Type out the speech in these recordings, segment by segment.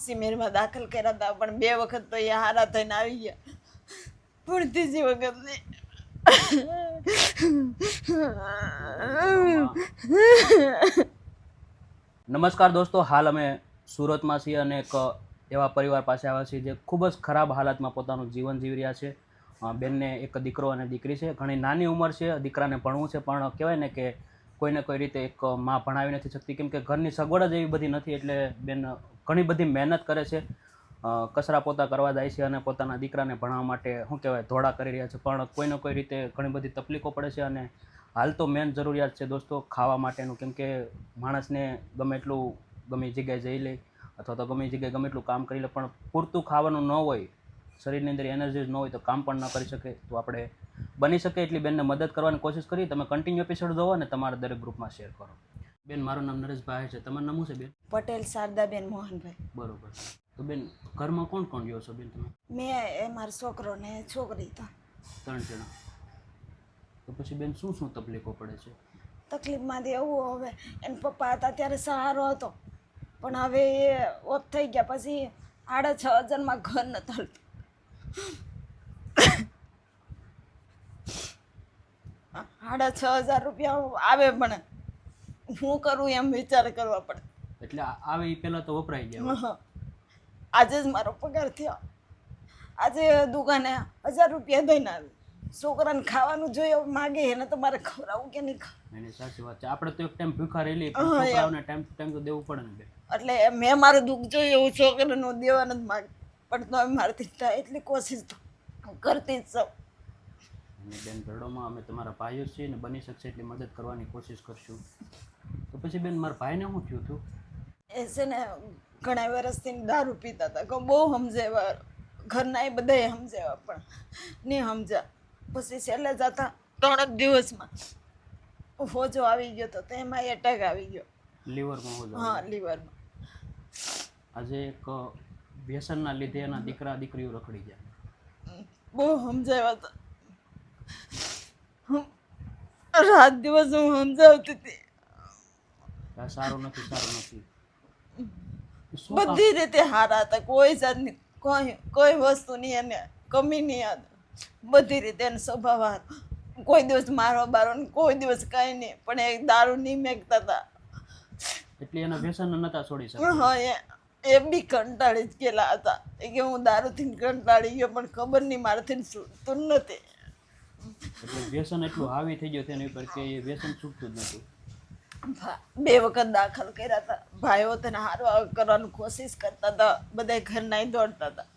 સિમેરમાં દાખલ કર્યા હતા, પણ 2 વખત તો એ હારા થઈને આવી ગયા, પણ ત્રીજી વખત નહીં. નમસ્કાર દોસ્તો, હાલ અમે સુરતમાં છીએ અને એક એવા પરિવાર પાસે આવ્યા છીએ જે ખૂબ જ ખરાબ હાલતમાં પોતાનું જીવન જીવી રહ્યા છે. બેનને એક દીકરો અને દીકરી છે. ઘણી નાની ઉંમર છે, દીકરાને ભણવું છે, પણ કહેવાય ને કે કોઈને કોઈ રીતે એક માં ભણાવી નથી શકતી, કેમ કે ઘરની સગવડ જ એવી બધી નથી. એટલે બેન ઘણી બધી મહેનત કરે છે, કચરા પોતા કરવા જાય છે અને પોતાના દીકરાને ભણાવવા માટે શું કહેવાય ધોળા કરી રહ્યા છે, પણ કોઈને કોઈ રીતે ઘણી બધી તકલીફો પડે છે. અને હાલ તો મેન જરૂરિયાત છે દોસ્તો ખાવા માટેનું, કેમ કે માણસને ગમે એટલું ગમે જગ્યાએ જઈ લે અથવા તો ગમે જગ્યાએ ગમે એટલું કામ કરી લે, પણ પૂરતું ખાવાનું ન હોય, શરીરની અંદર એનર્જી ન હોય તો કામ પણ ન કરી શકે. તો આપણે બની શકે એટલી બેનને મદદ કરવાની કોશિશ કરી. તમે કન્ટિન્યુ એપિસોડ જોવો અને તમારા દરેક ગ્રુપમાં શેર કરો. બેન, મારું નામ નરેશભાઈ છે. તમારું નામ શું છે બેન? પટેલ શારદાબેન મોહનભાઈ. બરોબર. તો બેન, ઘરમાં કોણ કોણ રહ્યો છો બેન તમે? મેં મારો છોકરો ને છોકરી તો 3 જણા. તો પછી બેન શું તકલીફો પડે છે? તકલીફમાંથી એવું, હવે એના પપ્પા હતા ત્યારે સહારો હતો, પણ હવે એ ઓફ થઈ ગયા પછી 6,500 ઘર ન ચાલતું. 6,500 રૂપિયા આવે, પણ શું કરું એમ વિચાર કરવા પડે. એટલે આવે એ પહેલાં તો વપરાઈ ગયા. આજે જ મારો પગાર થયો, આજે દુકાને 1,000 રૂપિયા દઈને આવી. છોકરાને ખાવાનું જોઈએ માગે એને તો મારે ખવડાવવું કે નહીં ખાવું? એની સાચી વાત છે. આપણે તો એક ટાઈમ ભૂખા રહેલી, છોકરાઓને ટાઈમ ટુ ટાઈમ તો દેવું પડે ને બેન. એટલે મેં મારું દુઃખ જોયું એવું છોકરાનું દેવા નથી માગે, પણ તો મારાથી થાય એટલી કોશિશ તો કરતી જ છું. અને બેન, ભરડોમાં અમે તમારા ભાઈઓ છીએ ને બની શકશે એટલી મદદ કરવાની કોશિશ કરશું. તો પછી બેન, મારા ભાઈને શું થયું હતું? એ છે ને ઘણા વર્ષથી દારૂ પીતા હતા, કે બહુ સમજાવ્યા, ઘરના એ બધાએ સમજાવ્યા પણ નહીં સમજ્યા. પછી છેલ્લે જતા 3 જ દિવસમાં હોજો આવી ગયો તો એમાં એટેક આવી ગયો લીવરમાં હોજો? હા, લીવરમાં. આજે એક વ્યસનના લીધે એના દીકરા દીકરીઓ રખડી ગયા. બહુ સમજાવ્યા હતા, રાત દિવસ હું સમજાવતી હતી. સારું નથી. બધી રીતે હારા હતા, કોઈ જાતની કોઈ વસ્તુની એને કમી નહીં હતી. બધી રીતે એનો સ્વભાવ હારો, કોઈ દિવસ મારવા બારો કોઈ દિવસ કાંઈ નહીં, પણ એ દારૂ નહીં મેકતા હતા. એટલે એના વ્યસન નતા છોડી શકતા. હા, એ બી કંટાળી જ ગયેલા હતા. એ કે હું દારૂથી કંટાળી ગયો, પણ ખબર નહીં મારાથી છૂટતું નથી. એટલે વ્યસન એટલું હાવી થઈ ગયું તેની ઉપર કે એ વ્યસન છૂટતું જ નથી. 2 વખત દાખલ કર્યા હતા. ભાઈઓ તેને હારવા કરવાની કોશિશ કરતા હતા, બધા ઘરના દોડતા હતા,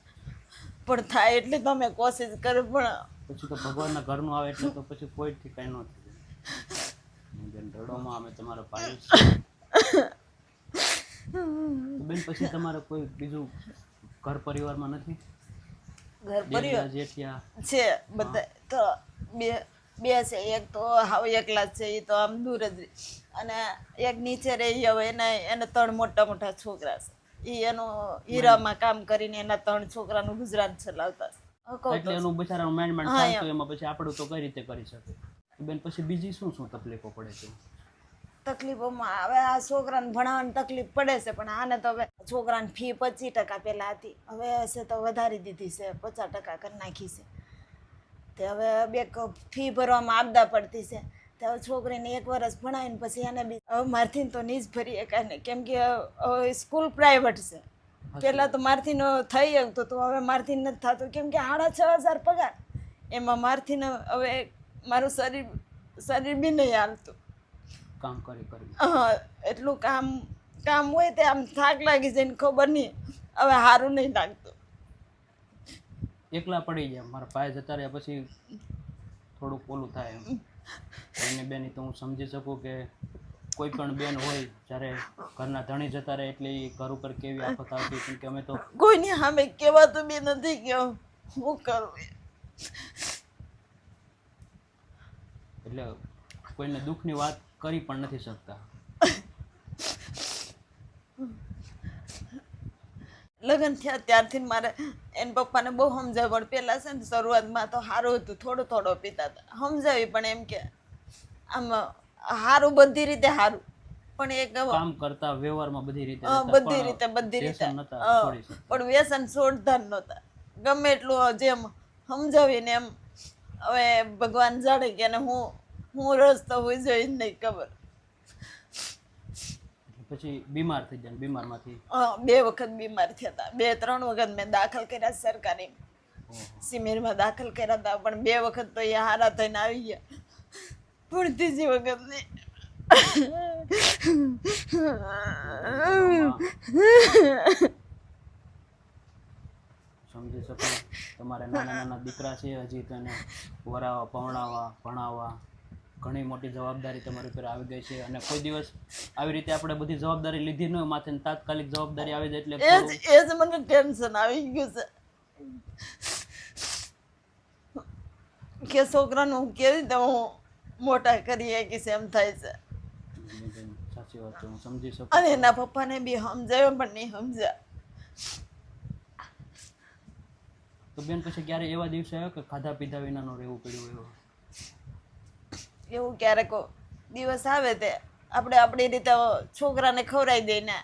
પણ થાય એટલે તમે કોશિશ કરે, પણ પછી તો ભગવાનના ઘરનું આવે એટલે તો પછી કોઈથી કંઈ ન થાય. બેન, રડોમાં અમે તમારા ભાઈ બેન, પછી તમારે કોઈ બીજું ઘર પરિવારમાં નથી? ઘર પરિવાર જેઠિયા છે બધા, તો બે છે. એક તો હાવ એકલા જ છે, એ તો આમ દૂર જ રહે, અને એક નીચે રહી. હવે એને 3 મોટા છોકરા છે. એ એનું હીરામાં કામ કરીને એના 3 છોકરાનું ગુજરાન ચલાવતા છે. એટલે એનું બિચારાનું મેનેજમેન્ટ થાય તો એમાં પછી આપણું તો કઈ રીતે કરી શકે બેન? પછી બીજી શું તકલીફો પડે છે? તકલીફોમાં હવે આ છોકરાને ભણાવવાની તકલીફ પડે છે, પણ આને તો હવે છોકરાની ફી 25% પહેલાં હતી, હવે હશે તો વધારી દીધી છે, 50% કરી નાખી છે. તે હવે 2 ફી ભરવામાં આપદા પડતી છે. તે હવે છોકરીને 1 વર્ષ ભણાવીને પછી એને બી હવે મારથી તો નહીં જ ભરી શકાય ને, કેમ કે સ્કૂલ પ્રાઇવેટ છે. પહેલાં તો મારથી થઈ શકતું તો હવે મારથી નથી થતું, કેમ કે 6,500 પગાર, એમાં મારથી હવે મારું શરીર બી નહીં હાલતું. કામ કરી હા, એટલું કામ હોય તે આમ થાક લાગી જાય ને ખબર નહીં, હવે સારું નહીં લાગતું. એકલા પડી ગયા. મારા ભાઈ જતા રહ્યા પછી થોડુંક ઓલું થાય એમ. એને બેન તો હું સમજી શકું કે કોઈ પણ બેન હોય જ્યારે ઘરના ધણી જતા રહે એટલે એ ઘર ઉપર કેવી આફત આવતી, કેમ કે અમે તો કોઈની સામે કહેવાતું બી નથી કે હું કરું. એટલે કોઈને દુઃખની વાત કરી પણ નથી શકતા. લગ્ન થયા ત્યારથી મારે એના પપ્પાને બહુ સમજાવ્યું, પણ પહેલાં છે ને શરૂઆતમાં તો સારું હતું, થોડો પીતા હતા. સમજાવી પણ એમ કે આમ સારું, બધી રીતે સારું, પણ એક કામ કરતા વ્યવહારમાં બધી રીતે બધી રીતે નતા છોડી શકતા. પણ વ્યસન છોડતા જ નહોતા. ગમે એટલું જેમ સમજાવીને એમ હવે ભગવાન જાણે કે એને હું રસ્તો હોય જોઈ જ નહીં ખબર. પછી બીમાર થઈ જાય, બીમારમાંથી 2 વખત બીમાર થયા હતા. 2-3 વખત મેં દાખલ કર્યા સરકારી સિમેરમાં દાખલ કર્યા હતા, પણ 2 વખત તો એ હારા થઈને આવી ગયા, પણ ત્રીજી વખત નહીં. સમજી શકો તમારે નાના નાના દીકરા છે, હજી તેને વરાવા, પવણાવવા, ભણાવવા ઘણી મોટી જવાબદારી તમારી ઉપર આવી ગઈ છે. અને કોઈ દિવસ આવી રીતે આપણે બધી જવાબદારી લીધી ન હોય માથે ને તાત્કાલિક જવાબદારી આવી જાય એટલે એ જ મને ટેન્શન આવી ગયું છે કે છોકરાનું હું કેવી રીતે હું મોટા કરી શકીશ એમ થાય છે. સાચી વાત છે, હું સમજી શકું. અને એના પપ્પાને બી સમજાવ્યો પણ નહીં સમજ્યા. તો બેન પછી ક્યારે એવા દિવસે આવ્યો કે ખાધા પીધા વિનાનો રહેવું પડ્યું એવો? એવું ક્યારેક દિવસ આવે તે આપણે આપણી રીતે છોકરાને ખવડાવી દઈને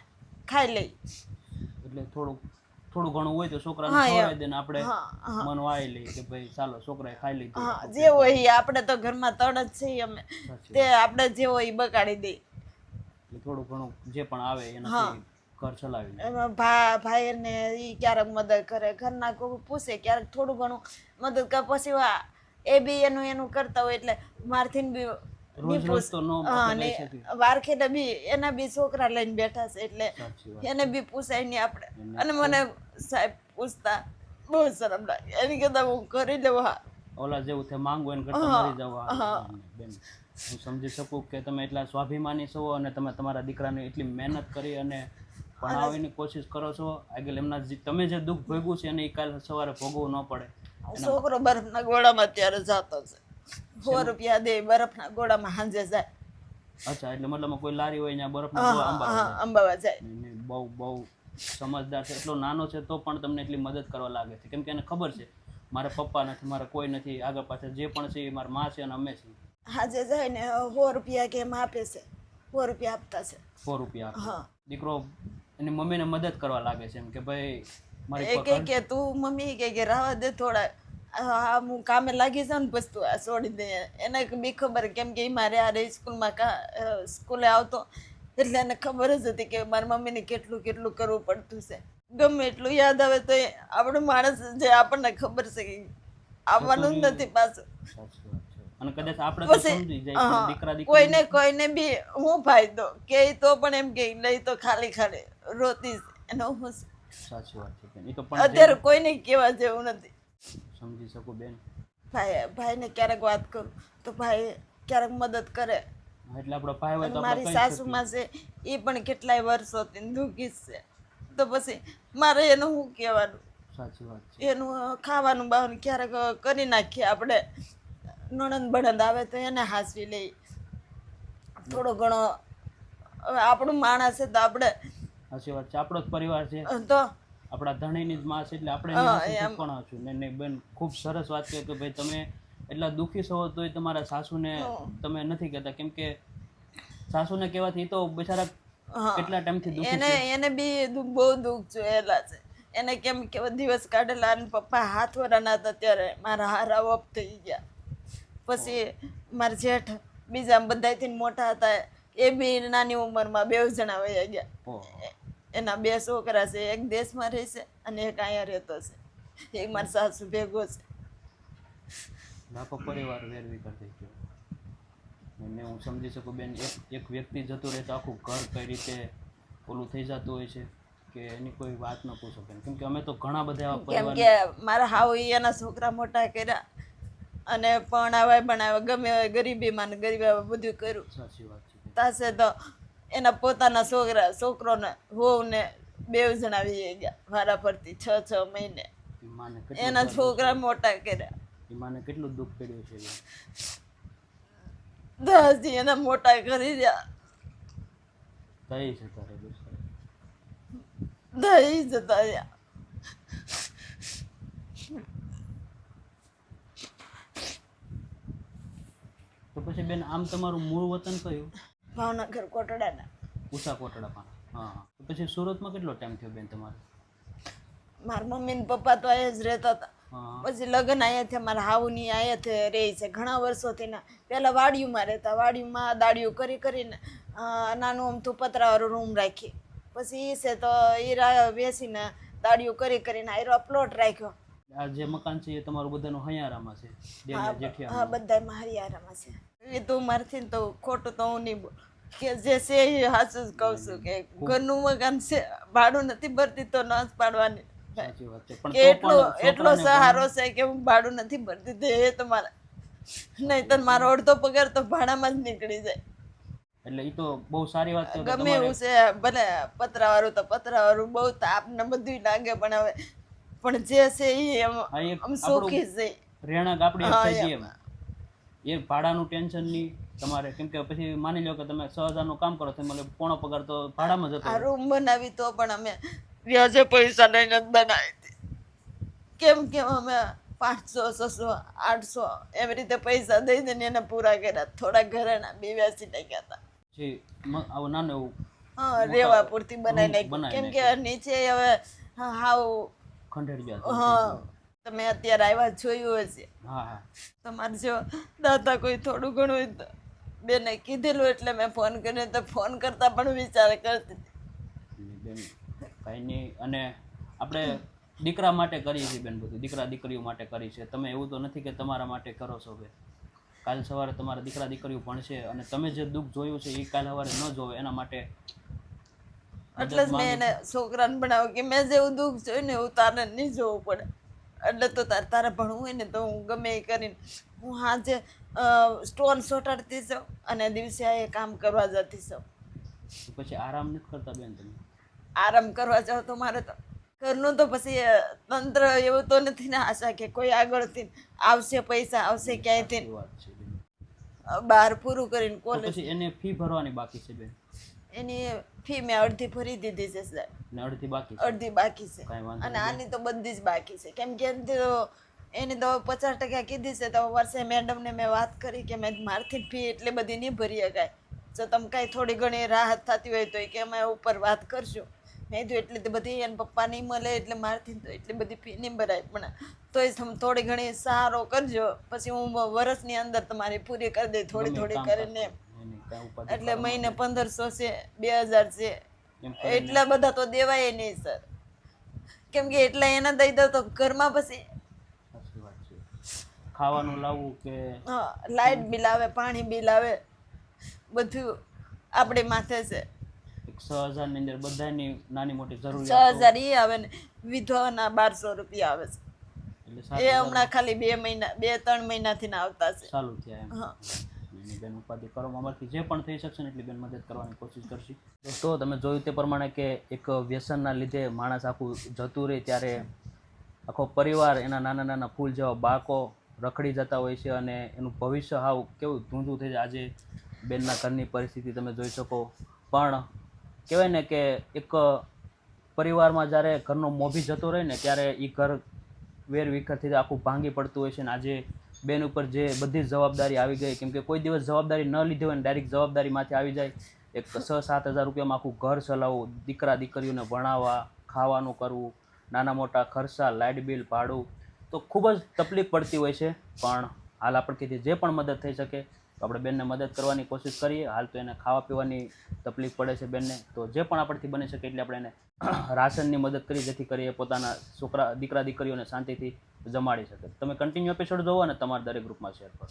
ખાઈ લઈ. એટલે થોડું ઘણું હોય તો છોકરાને ખવડાવી દે ને આપણે મન વાળી લઈએ કે ભાઈ ચાલો છોકરાએ ખાઈ લીધું. હા, જે હોય એ આપણે તો ઘરમાં તળ જ છીએ અમે, તે આપણે જે હોય એ બગાડી દઈ. થોડું ઘણું જે પણ આવે એનાથી ઘર ચલાવી લે. એમાં ભાઈને એ ક્યારેક મદદ કરે, ઘરના કોઈ પૂછે ક્યારેક થોડું ઘણું મદદ કરે, પછી એ બી એનું કરતા હોય એટલે મારથી બી રોજ રોજ તો નો અને વારખેડે બી એના બી છોકરા લઈને બેઠા છે એટલે એને બી પૂછાય નહીં આપણે. અને મને સાહેબ પૂછતા બહુ શરમ લાગે, એની કરતા હું કરી લઉં. હા, ઓલા જેવું તે માંગવું એને કરતા મરી જવા. બેન હું સમજી શકું કે તમે એટલા સ્વાભિમાની છો અને તમે તમારા દીકરાને એટલી મહેનત કરી અને ભણાવવાની કોશિશ કરો છો. આગળ એમના તમે જે દુઃખ ભોગવું છે એને એ કાલ સવારે ભોગવવું ન પડે. છોકરો બરફના ગોળામાં અત્યારે જતો છે, 100 રૂપિયા દે બરફના ગોળામાં સાંજે જાય. અચ્છા, એટલે મતલબ કોઈ લારી હોય ત્યાં બરફના ગોળા અંબાવા જાય. બહુ સમજદાર છે, એટલો નાનો છે તો પણ તમને એટલી મદદ કરવા લાગે છે, કેમ કે એને ખબર છે મારા પપ્પા નથી, મારા કોઈ નથી, આગળ પાછળ જે પણ છે એ મારા માં છે અને અમે છીએ. હાજે જાય ને 100 રૂપિયા કે એમ આપે છે, 100 રૂપિયા આપતા છે. 100 રૂપિયા દીકરો એની મમ્મીને મદદ કરવા લાગે છે એમ કે ભાઈ મારી કે તું મમ્મી કે રાવા દે થોડા, હું કામે લાગી જાઉં ને પછી તું આ છોડી દે. એને બી ખબર, કેમ કે મારે આ સ્કૂલે આવતો એટલે એને ખબર જ હતી કે મારી મમ્મીને કેટલું કરવું પડતું છે. ગમે એટલું યાદ આવે તો આપણું માણસ જે આપણને ખબર છે કે આવવાનું જ નથી પાછું. અને કદાચ આપણે તો સમજી જાય દીકરા કોઈને બી હું ફાયદો કે તો પણ એમ કે લઈ તો ખાલી રોતી એનો હું. સાચી વાત છે બેન, એ તો પણ અત્યારે કોઈને કહેવા જેવું નથી. સમજી શકું બેન. ભાઈને ક્યારેક વાત કરું તો ભાઈ ક્યારેક મદદ કરે. એટલે આપણો ભાઈ હોય તો મારી સાસુમાં છે એ પણ કેટલાય વર્ષોથી દુઃખી છે, તો પછી મારે એનું શું કહેવાનું. સાચી વાત છે. એનું ખાવાનું બાવાનું ક્યારેક કરી નાખીએ આપણે, નણંદ બણંદ આવે તો એને હાંસવી લઈ થોડો ઘણો. હવે આપણું માણસ છે તો આપણે, સાચી વાત છે, આપણો જ પરિવાર છે તો આપણા ધણીની જ માં છે એટલે આપણે પણ છું. ને બેન ખૂબ સરસ વાત કહી કે ભાઈ તમે એટલા દુઃખી છો તોય તમારા સાસુને તમે નથી કહેતા, કેમ કે સાસુને કહેવાથી તો બિચારા કેટલા ટાઈમથી દુઃખી છે. એને બી બહુ દુઃખ જોયેલા છે. એને કેમ કે દિવસ કાઢેલા, અને પપ્પા હાથ વરાના હતા ત્યારે મારા હારા ઓફ થઈ ગયા. પછી મારા જેઠ બીજા બધાથી મોટા હતા એ બી નાની ઉંમરમાં 2 જણા વયા ગયા. એના 2 છોકરા છે, એક દેશમાં રહે છે અને એક અહીંયા રહેતો છે. એક મારા સાસુ ભેગો છે. આખો પરિવાર વેરવી કરી ગયો. અને હું સમજી શકું બેન, એક વ્યક્તિ જતું રહે તો આખું ઘર કઈ રીતે ઓલું થઈ જતું હોય છે કે એની કોઈ વાત ન પૂછો બેન. કેમ કે અમે તો ઘણા બધા એવા પરિવાર, કેમ કે મારા હાવ એના છોકરા મોટા કર્યા અને ભણાવ્યા બનાવ્યા, ગમે ગરીબીમાં ને ગરીબી બધું કર્યું. સાચી વાત છે. તાસે તો એના પોતાના છોકરોને વહુને 2 જણા વી ગયા વારા ફરતી 6 મહિને. એના છોકરા મોટા કર્યા. માને કેટલું દુઃખ પડ્યું છે. 10 એના મોટા કરી રહ્યા. થઈ છે તારે દઈ જતા રહ્યા. તો પછી બેન આમ તમારું મૂળ વતન કયું? ભાવનગર કોટડાના. ઉષા કોટડા હા હા. તો પછી સુરતમાં કેટલો ટાઈમ થયો બેન તમારે? મારા મમ્મી ને પપ્પા તો અહીંયા જ રહેતા હતા. હા પછી લગ્ન અહીંયા થયા, મારા હાઉની અહીંયા રહે છે ઘણા વર્ષોથી. ના પહેલાં વાડીયુંમાં રહેતા, વાડીયુંમાં દાડિયું કરી કરીને નાનું અમથું પતરાવાળું રૂમ રાખી. પછી એ છે તો એ બેસીને દાડિયું કરીને આયરો પ્લોટ રાખ્યો. આ જે મકાન છે એ તમારું બધાનું હૈયારામાં છે? હા જેઠિયા બધા હરિયારામાં છે. એ તો મારથી તો ખોટું તો હું નહીં બોલું, કે જે છે એ સાચું જ કહું છું કે ઘરનું મકાન છે, ભાડું નથી ભરતી તો ન જ પાડવાની. સાચી વાત છે. પણ કે એટલો સહારો છે કે હું ભાડું નથી ભરતી તે એ તમારા, નહીં તો મારો અડધો પગાર તો ભાડામાં જ નીકળી જાય. એટલે એ તો બહુ સારી વાત છે. ગમે એવું છે, ભલે પતરાવાળું તો પતરાવાળું બહુ તાપ ને બધું લાગે, પણ હવે પણ જે છે એ આમ સુખી છે. રહેણાંક આપણી એક થઈ ગઈ એમ. એ ભાડાનું ટેન્શન નહીં તમારે, કેમ કે પછી માની લો કે તમે 6000 નું કામ કરો તો મને પોણો પગાર તો ભાડામાં જતો. આ રૂમ બનાવી તો પણ અમે વ્યાજે પૈસા લઈને જ બનાવી હતી. કેમ કે અમે 500 600 800 એવી રીતે પૈસા દઈ દઈને એને પૂરા કર્યા. થોડા ઘરેણા 82 નાખ્યા હતા. આવું નાનું એવું હા રેવા પૂરતી બનાવી નાખ્યું, કેમ કે નીચે હવે હાવ ખંડેર ગયા. હા તમે અત્યારે આવ્યા જોયું હશે. હા હા. તમારે જો દાદા કોઈ થોડું ઘણું હોય તો બેને કીધેલું એટલે મેં ફોન કર્યો, તો ફોન કરતા પણ વિચાર કરતી બેન કાંઈ નહીં. અને આપણે દીકરા માટે કરીએ છીએ બેન, બધું દીકરા દીકરીઓ માટે કરી છે. તમે એવું તો નથી કે તમારા માટે કરો છો બેન. કાલ સવારે તમારા દીકરા દીકરીઓ ભણશે અને તમે જે દુઃખ જોયું છે એ કાલ સવારે ન જોવે એના માટે. એટલે જ મેં એને છોકરાને ભણાવ્યો કે મેં જેવું દુઃખ જોયું ને એવું તારે નહીં જોવું પડે. એટલે તો તારે ભણવું હોય ને તો હું ગમે એ કરીને હું હાજે સ્ટોન સોટાડતી જાઉં અને દિવસે આ કામ કરવા જતી જાઉં. પછી આરામ નથી કરતા બેન તમે? આરામ કરવા જાઉં તો મારે તો ઘરનું તો પછી તંત્ર એવું તો નથી ને આશા કે કોઈ આગળથી આવશે, પૈસા આવશે ક્યાંયથી. વાત છે બેન. બહાર પૂરું કરીને કોલેજ. પછી એને ફી ભરવાની બાકી છે બેન? એની ફી મેં અડધી ભરી દીધી છે સાહેબ. ને અડધી બાકી? અડધી બાકી છે. કાંઈ વાંધો અને આની તો બધી જ બાકી છે, કેમ કે એની તો 50% કીધી છે. તો વર્ષે મેડમને મેં વાત કરી કે મેં મારથી ફી એટલી બધી નહીં ભરી શકાય, જો તમે કાંઈ થોડી ઘણી રાહત થતી હોય તો કે અમે ઉપર વાત કરશું. મેં તો એટલી બધી એને પપ્પા નહીં મળે એટલે મારથી તો એટલી બધી ફી નહીં ભરાય, પણ તોય તમે થોડી ઘણી સહારો કરજો, પછી હું વર્ષની અંદર તમારી પૂરી કરી દઈ થોડી થોડી કરીને. એટલે મહિને 1500 છે, 2000 છે, એટલા બધા તો દેવાય નહીં સર, કેમ કે એટલા એના દઈ દો તો ઘરમાં પછી ખાવાનું લાવવું કે હા લાઇટ બિલ આવે, પાણી બિલ આવે, બધું આપણે માથે છે. 6000 ની અંદર બધાની નાની મોટી જરૂરિયાત 6000 એ આવે ને વિધવાના 1200 રૂપિયા આવે છે. એ હમણાં ખાલી 2-3 મહિનાથી ના આવતા છે. ચાલુ થયા એમ. હા બેન ઉપાધિ કરવામાં અમારથી જે પણ થઈ શકશે ને એટલી બેન મદદ કરવાની કોશિશ કરશી. તો તમે જોયું તે પ્રમાણે કે એક વ્યસનના લીધે માણસ આખું જતું રહે ત્યારે આખો પરિવાર, એના નાના નાના ફૂલ જેવા બાળકો રખડી જતા હોય છે અને એનું ભવિષ્ય હાવ કેવું ધૂંધું થઈ જાય. આજે બેનના ઘરની પરિસ્થિતિ તમે જોઈ શકો. પણ કહેવાય ને કે એક પરિવારમાં જ્યારે ઘરનો મોભી જતો રહે ને ત્યારે એ ઘર વેર વિખર થઈ આખું ભાંગી પડતું હોય છે. ને આજે બેન ઉપર જે બધી જવાબદારી આવી ગઈ, કેમ કે કોઈ દિવસ જવાબદારી ન લીધી હોય ને ડાયરેક્ટ જવાબદારી માથે આવી જાય. એક 6-7 હજાર રૂપિયામાં આખું ઘર ચલાવવું, દીકરા દીકરીઓને ભણાવવા, ખાવાનું કરવું, નાના મોટા ખર્ચા, લાઇટ બિલ, ભાડું, તો ખૂબ જ તકલીફ પડતી હોય છે. પણ હાલ આપણથી જે પણ મદદ થઈ શકે તો આપણે બેનને મદદ કરવાની કોશિશ કરીએ. હાલ તો એને ખાવા પીવાની તકલીફ પડે છે બેનને, તો જે પણ આપણથી બની શકે એટલે આપણે એને રાશનની મદદ કરી, જેથી કરી એ પોતાના છોકરા દીકરા દીકરીઓને શાંતિથી જમાડી શકે. તમે કન્ટિન્યુ એપિસોડ જોવો અને તમારા દરેક ગ્રુપમાં શેર કરો.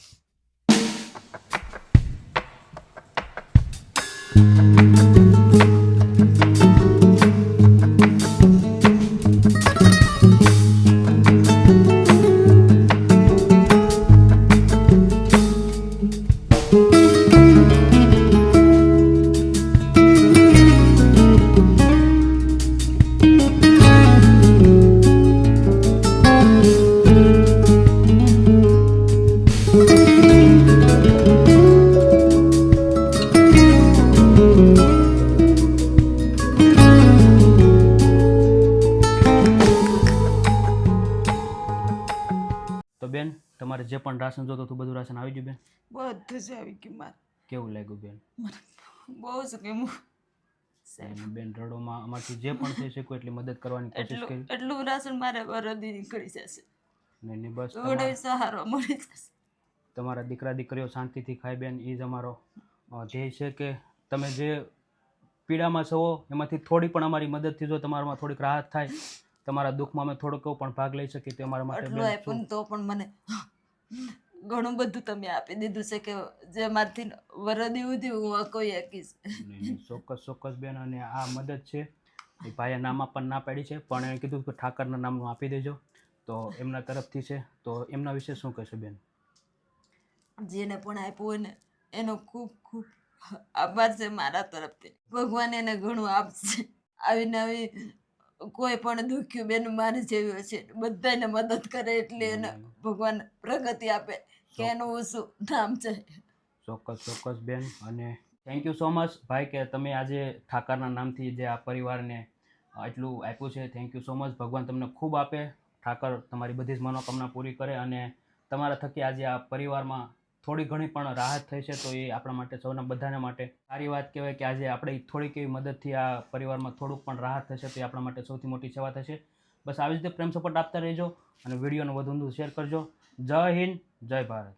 તો બેન તમારે જે પણ રાશન જોતું હતું બધું રાશન આવી ગયું બેન? બધું જ આવી ગયું. મારે કેવું લાગ્યું બેન? બહુ જ ગમ્યું. સાહેબ અને બેન રડોમાં અમારથી જે પણ થઈ શકે એટલી મદદ કરવાની કોશિશ કરી. એટલું રાશન મારે વરદી નીકળી જશે, ને ને બસ થોડો સહારો મળી જશે. તમારા દીકરા દીકરીઓ શાંતિથી ખાય બેન, એ જ અમારો ધ્યેય છે કે તમે જે પીડામાં છો એમાંથી થોડી પણ અમારી મદદથી જો તમારામાં થોડીક રાહત થાય, તમારા દુઃખમાં અમે થોડોક પણ ભાગ લઈ શકીએ તે અમારા માટે આટલું આપ્યું તો પણ મને ઘણું બધું તમે આપી દીધું છે કે જે મારથી વરદી ઉધી હું કોઈ શકીશ. ચોક્કસ ચોક્કસ બેન. અને આ મદદ છે એ ભાઈએ નામ આપવાની ના પાડી છે, પણ એણે કીધું કે ઠાકરના નામનું આપી દેજો, તો એમના તરફથી છે. તો એમના વિશે શું કહેશો બેન? જેને પણ આપ્યું હોય ને એનો ખૂબ ખૂબ આભાર છે મારા તરફથી. ભગવાન એને ઘણું આપશે. આવીને આવી કોઈ પણ દુખ્યું બેન મારી જેવી હશે બધાને મદદ કરે એટલે એને ભગવાન પ્રગતિ આપે કે એનું શું નામ છે. ચોક્કસ ચોક્કસ બેન. અને થેન્ક યુ સો મચ ભાઈ કે તમે આજે ઠાકરના નામથી જે આ પરિવારને એટલું આપ્યું છે. Thank you so much. ભગવાન તમને ખૂબ આપે, ઠાકર તમારી બધી જ મનોકામના પૂરી કરે, અને તમારા થકી આજે આ પરિવારમાં થોડી ઘણી પણ રાહત થઈ છે તો એ આપણા માટે સૌના બધાના માટે સારી વાત કહેવાય કે આજે આપણે થોડીક એવી મદદથી આ પરિવારમાં થોડુંક પણ રાહત થશે તો એ આપણા માટે સૌથી મોટી સેવા થશે. બસ આવી રીતે પ્રેમ સપોર્ટ આપતા રહેજો અને વિડીયોને વધુ શેર કરજો. જય હિન્દ, જય ભારત.